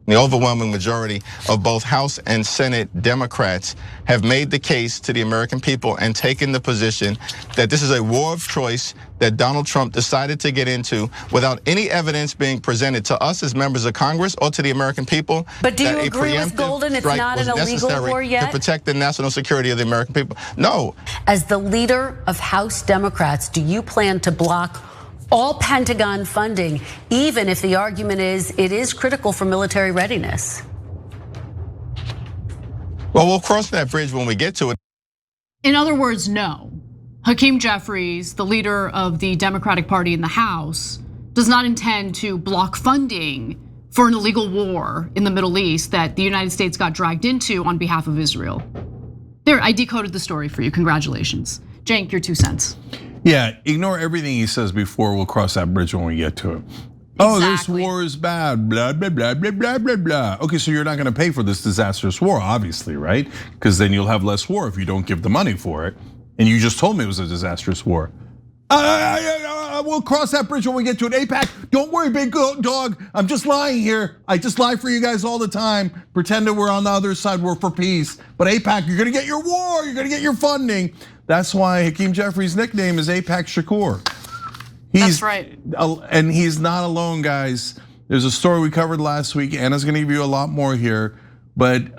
The overwhelming majority of both House and Senate Democrats have made the case to the American people and taken the position that this is a war of choice that Donald Trump decided to get into without any evidence being presented to us as members of Congress or to the American people. But do you agree with Golden? It's not an illegal war yet? To protect the national security of the American people. No. As the leader of House Democrats, do you plan to block all Pentagon funding, even if the argument is it is critical for military readiness? Well, we'll cross that bridge when we get to it. In other words, no. Hakeem Jeffries, the leader of the Democratic Party in the House, does not intend to block funding for an illegal war in the Middle East that the United States got dragged into on behalf of Israel. There, I decoded the story for you. Congratulations. Cenk, your 2 cents. Yeah, ignore everything he says before. We'll cross that bridge when we get to it. Oh, this war is bad, blah, blah, blah, blah, blah, blah, blah. Okay, so you're not gonna pay for this disastrous war, obviously, right? Because then you'll have less war if you don't give the money for it. And you just told me it was a disastrous war. We'll cross that bridge when we get to it. Aipac, don't worry, big dog. I'm just lying here. I just lie for you guys all the time. Pretending we're on the other side, we're for peace. But Aipac, you're gonna get your war, you're gonna get your funding. That's why Hakeem Jeffries' nickname is Aipac Shakur. That's right. And he's not alone, guys. There's a story we covered last week. Anna's gonna give you a lot more here. But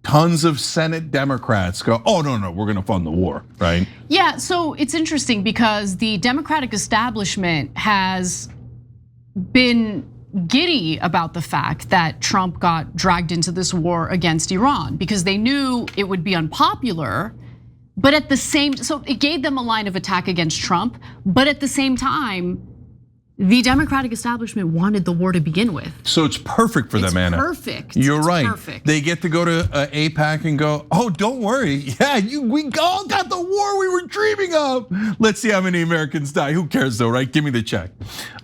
tons of Senate Democrats go, oh, no, we're gonna fund the war, right? Yeah, so it's interesting because the Democratic establishment has been giddy about the fact that Trump got dragged into this war against Iran because they knew it would be unpopular. But at the same, so it gave them a line of attack against Trump, but at the same time, the Democratic establishment wanted the war to begin with. So it's perfect for them, Anna. Perfect. You're right. Perfect. They get to go to Aipac and go, oh, don't worry. Yeah, we all got the war we were dreaming of. Let's see how many Americans die. Who cares though, right? Give me the check.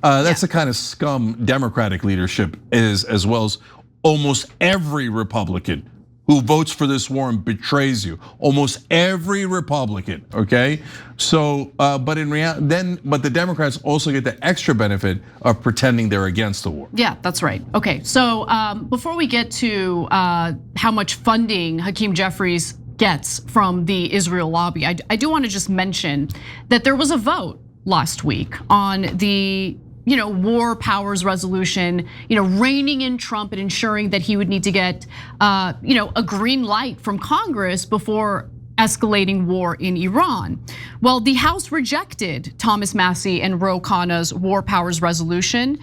That's the kind of scum Democratic leadership is, as well as almost every Republican who votes for this war and betrays you. Almost every Republican, okay? So, but in reality, but the Democrats also get the extra benefit of pretending they're against the war. Yeah, that's right. Okay, so before we get to how much funding Hakeem Jeffries gets from the Israel lobby, I do want to just mention that there was a vote last week on the war powers resolution, reining in Trump and ensuring that he would need to get, a green light from Congress before escalating war in Iran. Well, the House rejected Thomas Massie and Ro Khanna's war powers resolution.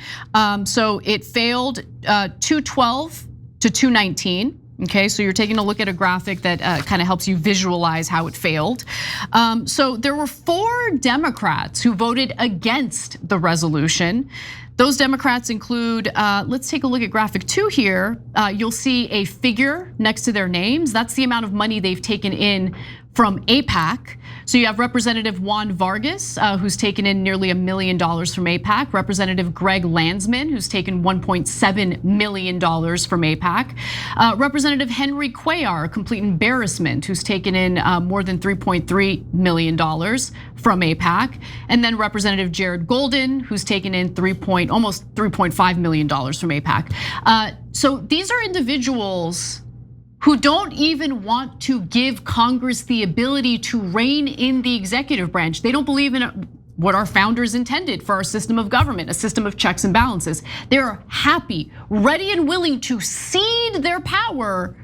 So it failed 212 to 219. Okay, so you're taking a look at a graphic that kind of helps you visualize how it failed. So there were 4 Democrats who voted against the resolution. Those Democrats include, let's take a look at graphic 2 here. You'll see a figure next to their names. That's the amount of money they've taken in from Aipac. So you have Representative Juan Vargas, who's taken in nearly $1 million from Aipac. Representative Greg Landsman, who's taken $1.7 million from Aipac. Representative Henry Cuellar, a complete embarrassment, who's taken in more than $3.3 million from Aipac. And then Representative Jared Golden, who's taken in almost $3.5 million from Aipac. So these are individuals who don't even want to give Congress the ability to rein in the executive branch. They don't believe in what our founders intended for our system of government, a system of checks and balances. They're happy, ready and willing to cede their power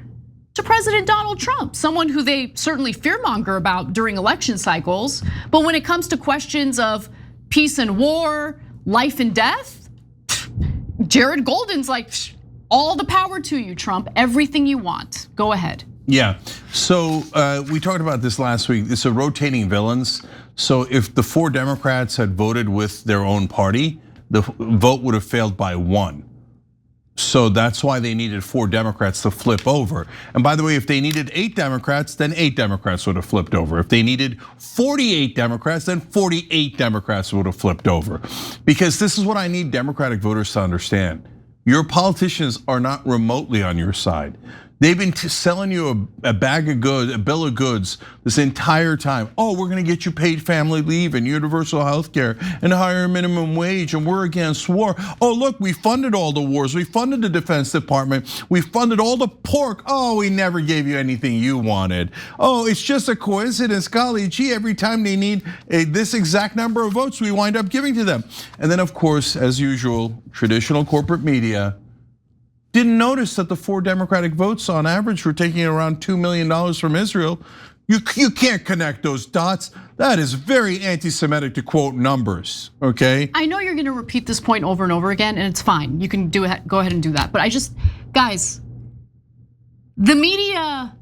to President Donald Trump, someone who they certainly fearmonger about during election cycles. But when it comes to questions of peace and war, life and death, Jared Golden's like, all the power to you, Trump, everything you want, go ahead. Yeah, so we talked about this last week. It's a rotating villains. So if the 4 Democrats had voted with their own party, the vote would have failed by 1. So that's why they needed 4 Democrats to flip over. And by the way, if they needed 8 Democrats, then 8 Democrats would have flipped over. If they needed 48 Democrats, then 48 Democrats would have flipped over. Because this is what I need Democratic voters to understand. Your politicians are not remotely on your side. They've been selling you a bag of goods, a bill of goods this entire time. Oh, we're gonna get you paid family leave and universal health care and higher minimum wage, and we're against war. Oh, look, we funded all the wars. We funded the Defense Department. We funded all the pork. Oh, we never gave you anything you wanted. Oh, it's just a coincidence. Golly gee, every time they need this exact number of votes, we wind up giving to them. And then, of course, as usual, traditional corporate media didn't notice that the 4 Democratic votes on average were taking around $2 million from Israel. You can't connect those dots. That is very anti-Semitic to quote numbers, okay? I know you're gonna repeat this point over and over again, and it's fine. You can go ahead and do that. But guys, the media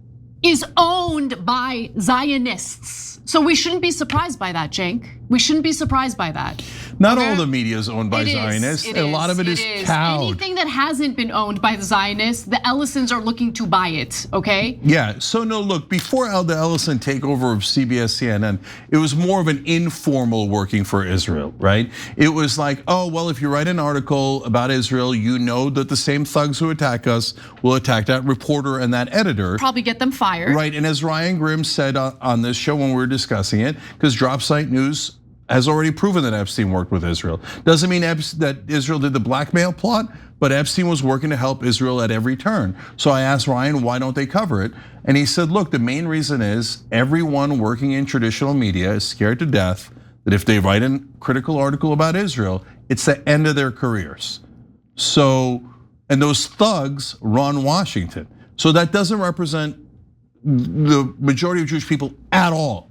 is owned by Zionists. So we shouldn't be surprised by that, Cenk. We shouldn't be surprised by that. Not all the media is owned by Zionists. A lot of it is cowed. Anything that hasn't been owned by the Zionists, the Ellisons are looking to buy it, okay? Yeah, so no, look, before the Ellison takeover of CBS, CNN, it was more of an informal working for Israel, right? It was like, oh, well, if you write an article about Israel, you know that the same thugs who attack us will attack that reporter and that editor. Probably get them fired. Right, and as Ryan Grimm said on this show when we were discussing it, because Drop Site News has already proven that Epstein worked with Israel. Doesn't mean that Israel did the blackmail plot, but Epstein was working to help Israel at every turn. So I asked Ryan, why don't they cover it? And he said, look, the main reason is everyone working in traditional media is scared to death that if they write a critical article about Israel, it's the end of their careers. So, and those thugs run Washington. So that doesn't represent the majority of Jewish people at all,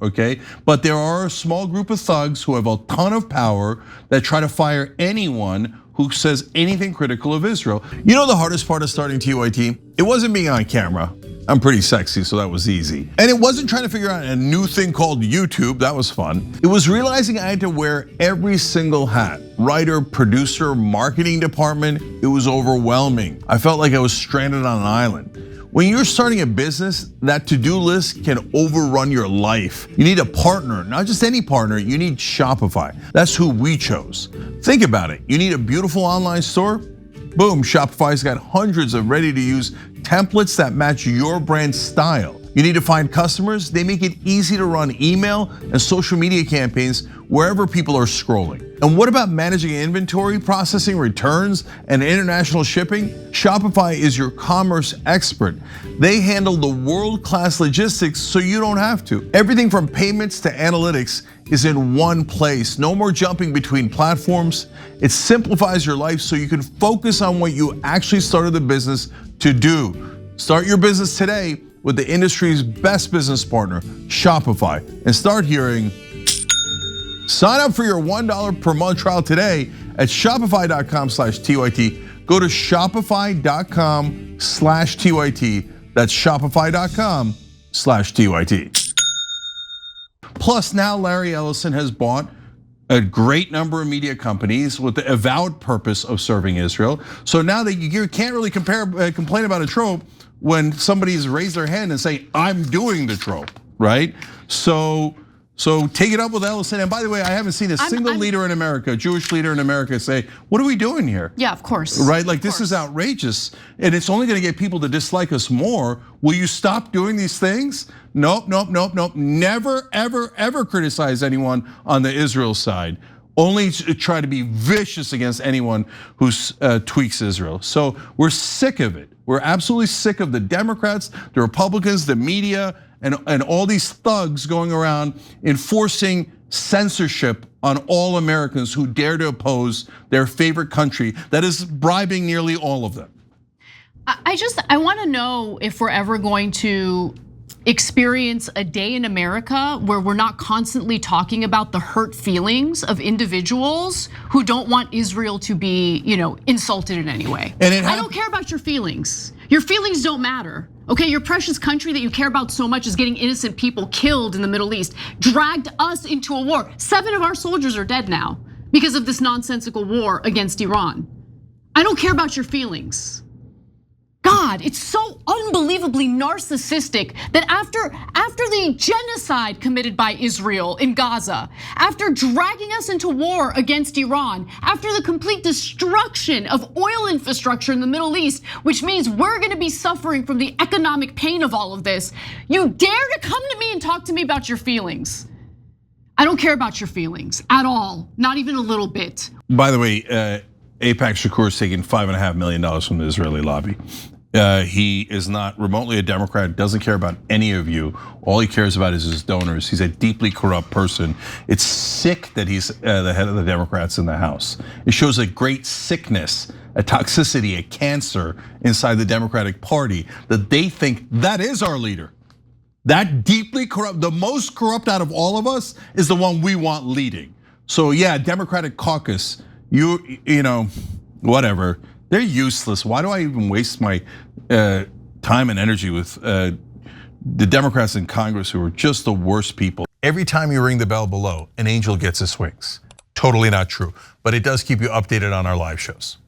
okay? But there are a small group of thugs who have a ton of power that try to fire anyone who says anything critical of Israel. You know the hardest part of starting TYT? It wasn't being on camera. I'm pretty sexy, so that was easy. And it wasn't trying to figure out a new thing called YouTube, that was fun. It was realizing I had to wear every single hat. Writer, producer, marketing department, it was overwhelming. I felt like I was stranded on an island. When you're starting a business, that to-do list can overrun your life. You need a partner, not just any partner, you need Shopify. That's who we chose. Think about it, you need a beautiful online store? Boom, Shopify's got hundreds of ready-to-use templates that match your brand style. You need to find customers? They make it easy to run email and social media campaigns wherever people are scrolling. And what about managing inventory, processing returns, and international shipping? Shopify is your commerce expert. They handle the world-class logistics so you don't have to. Everything from payments to analytics is in one place. No more jumping between platforms. It simplifies your life so you can focus on what you actually started the business to do. Start your business today with the industry's best business partner, Shopify, and start hearing. Sign up for your $1 per month trial today at shopify.com/TYT. Go to shopify.com/TYT. That's shopify.com/TYT. Plus, now Larry Ellison has bought a great number of media companies with the avowed purpose of serving Israel. So now that you can't really complain about a trope when somebody's raised their hand and say, I'm doing the trope, right? So take it up with Ellison. And by the way, I haven't seen a single leader in America, Jewish leader in America, say, what are we doing here? Yeah, of course. Right, like this is outrageous. And it's only gonna get people to dislike us more. Will you stop doing these things? Nope. Never, ever criticize anyone on the Israel side. Only try to be vicious against anyone who tweaks Israel. So we're sick of it. We're absolutely sick of the Democrats, the Republicans, the media, and all these thugs going around enforcing censorship on all Americans who dare to oppose their favorite country that is bribing nearly all of them. I want to know if we're ever going to experience a day in America where we're not constantly talking about the hurt feelings of individuals who don't want Israel to be, insulted in any way. I don't care about your feelings. Your feelings don't matter. Okay, your precious country that you care about so much is getting innocent people killed in the Middle East, dragged us into a war. 7 of our soldiers are dead now because of this nonsensical war against Iran. I don't care about your feelings. God, it's so unbelievably narcissistic that after the genocide committed by Israel in Gaza, after dragging us into war against Iran, after the complete destruction of oil infrastructure in the Middle East, which means we're gonna be suffering from the economic pain of all of this, you dare to come to me and talk to me about your feelings. I don't care about your feelings at all, not even a little bit. By the way, Aipac Shakur is taking $5.5 million from the Israeli lobby. He is not remotely a Democrat, doesn't care about any of you. All he cares about is his donors. He's a deeply corrupt person. It's sick that he's the head of the Democrats in the House. It shows a great sickness, a toxicity, a cancer inside the Democratic Party that they think that is our leader. That deeply corrupt, the most corrupt out of all of us is the one we want leading. So yeah, Democratic caucus, you know, whatever. They're useless. Why do I even waste my time and energy with the Democrats in Congress who are just the worst people? Every time you ring the bell below, an angel gets his wings. Totally not true, but it does keep you updated on our live shows.